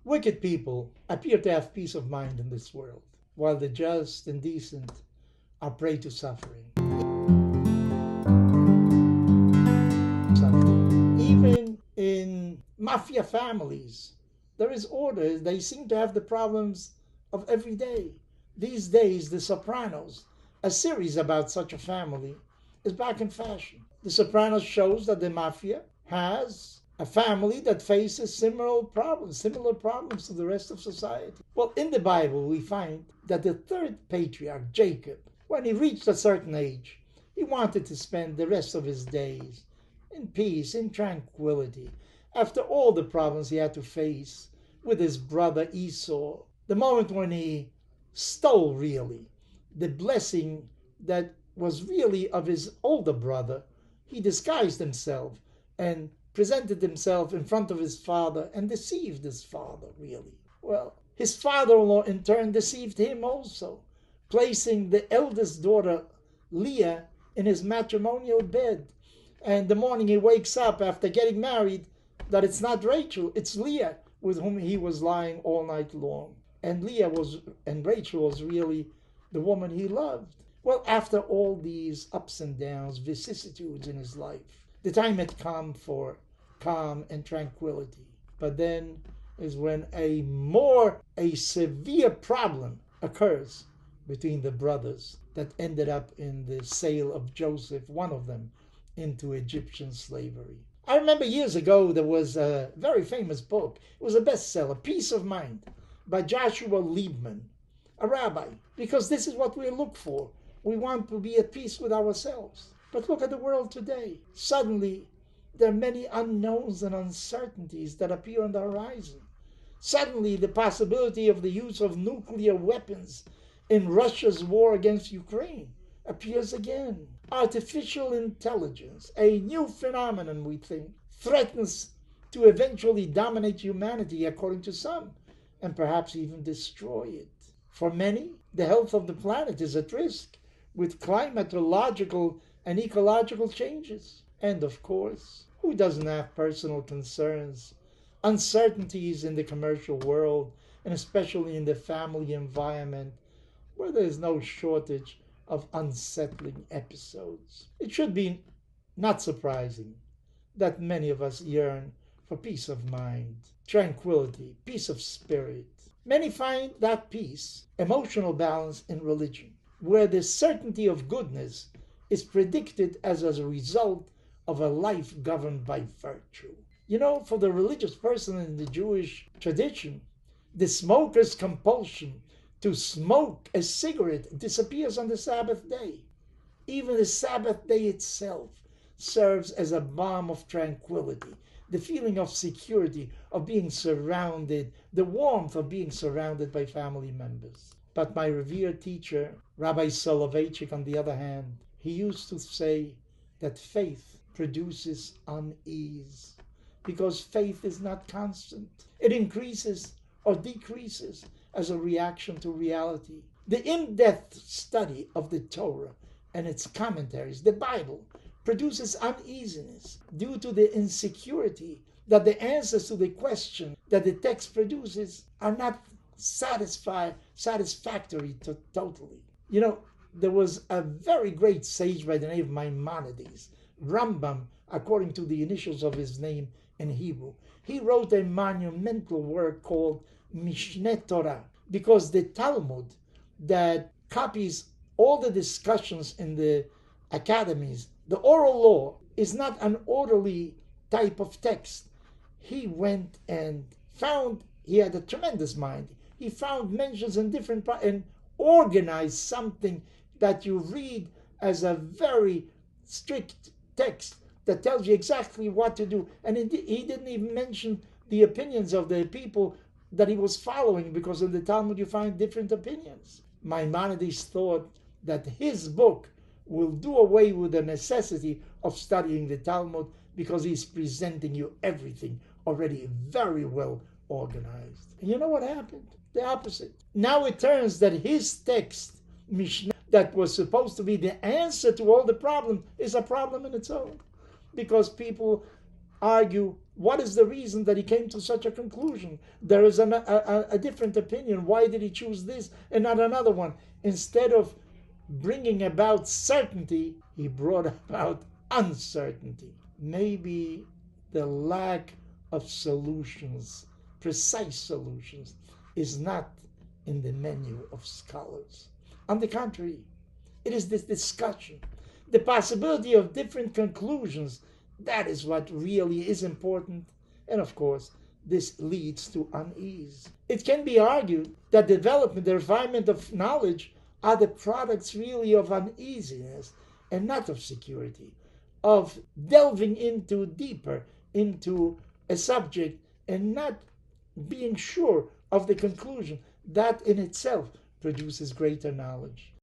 Wicked people appear to have peace of mind in this world, while the just and decent are prey to suffering. Even in mafia families, there is order. They seem to have the problems of every day. These days, The Sopranos, a series about such a family, is back in fashion. The Sopranos shows that the mafia has a family that faces similar problems to the rest of society. Well, in the Bible, we find that the third patriarch, Jacob, when he reached a certain age, he wanted to spend the rest of his days in peace, in tranquility, after all the problems he had to face with his brother Esau. The moment when he stole, really, the blessing that was really of his older brother, he disguised himself and presented himself in front of his father and deceived his father, really. Well, his father-in-law in turn deceived him also, placing the eldest daughter, Leah, in his matrimonial bed. And the morning he wakes up after getting married, that it's not Rachel, it's Leah with whom he was lying all night long. And Rachel was really the woman he loved. Well, after all these ups and downs, vicissitudes in his life, the time had come for calm and tranquility. But then is when a severe problem occurs between the brothers that ended up in the sale of Joseph, one of them, into Egyptian slavery. I remember years ago there was a very famous book. It was a bestseller, Peace of Mind, by Joshua Liebman, a rabbi, because this is what we look for. We want to be at peace with ourselves. But look at the world today. Suddenly, there are many unknowns and uncertainties that appear on the horizon. Suddenly, the possibility of the use of nuclear weapons in Russia's war against Ukraine appears again. Artificial intelligence, a new phenomenon, we think, threatens to eventually dominate humanity, according to some, and perhaps even destroy it. For many, the health of the planet is at risk with climatological and ecological changes. And of course, who doesn't have personal concerns, uncertainties in the commercial world, and especially in the family environment, where there is no shortage of unsettling episodes. It should be not surprising that many of us yearn for peace of mind, tranquility, peace of spirit. Many find that peace, emotional balance in religion, where the certainty of goodness is predicted as a result of a life governed by virtue. You know, for the religious person in the Jewish tradition, the smoker's compulsion to smoke a cigarette disappears on the Sabbath day. Even the Sabbath day itself serves as a balm of tranquility, the feeling of security, of being surrounded, the warmth of being surrounded by family members. But my revered teacher, Rabbi Soloveitchik, on the other hand, he used to say that faith produces unease, because faith is not constant. It increases or decreases as a reaction to reality. The in-depth study of the Torah and its commentaries, the Bible, produces uneasiness due to the insecurity that the answers to the question that the text produces are not satisfactory totally. You know, there was a very great sage by the name of Maimonides, Rambam, according to the initials of his name in Hebrew. He wrote a monumental work called Mishneh Torah, because the Talmud that copies all the discussions in the academies, the oral law, is not an orderly type of text. He went and found, he had a tremendous mind. He found mentions in different and organized something that you read as a very strict text that tells you exactly what to do. And he didn't even mention the opinions of the people that he was following, because in the Talmud you find different opinions. Maimonides thought that his book will do away with the necessity of studying the Talmud, because he's presenting you everything already very well organized. And you know what happened? The opposite. Now it turns that his text, Mishnah, that was supposed to be the answer to all the problems, is a problem in its own, because people argue what is the reason that he came to such a conclusion. There is a different opinion. Why did he choose this and not another one? Instead of bringing about certainty, he brought about uncertainty. Maybe the lack of solutions, precise solutions, is not in the menu of scholars. On the contrary, it is this discussion, the possibility of different conclusions. That is what really is important. And of course, this leads to unease. It can be argued that development, the refinement of knowledge, are the products really of uneasiness and not of security, of delving into deeper into a subject and not being sure of the conclusion. That in itself produces greater knowledge.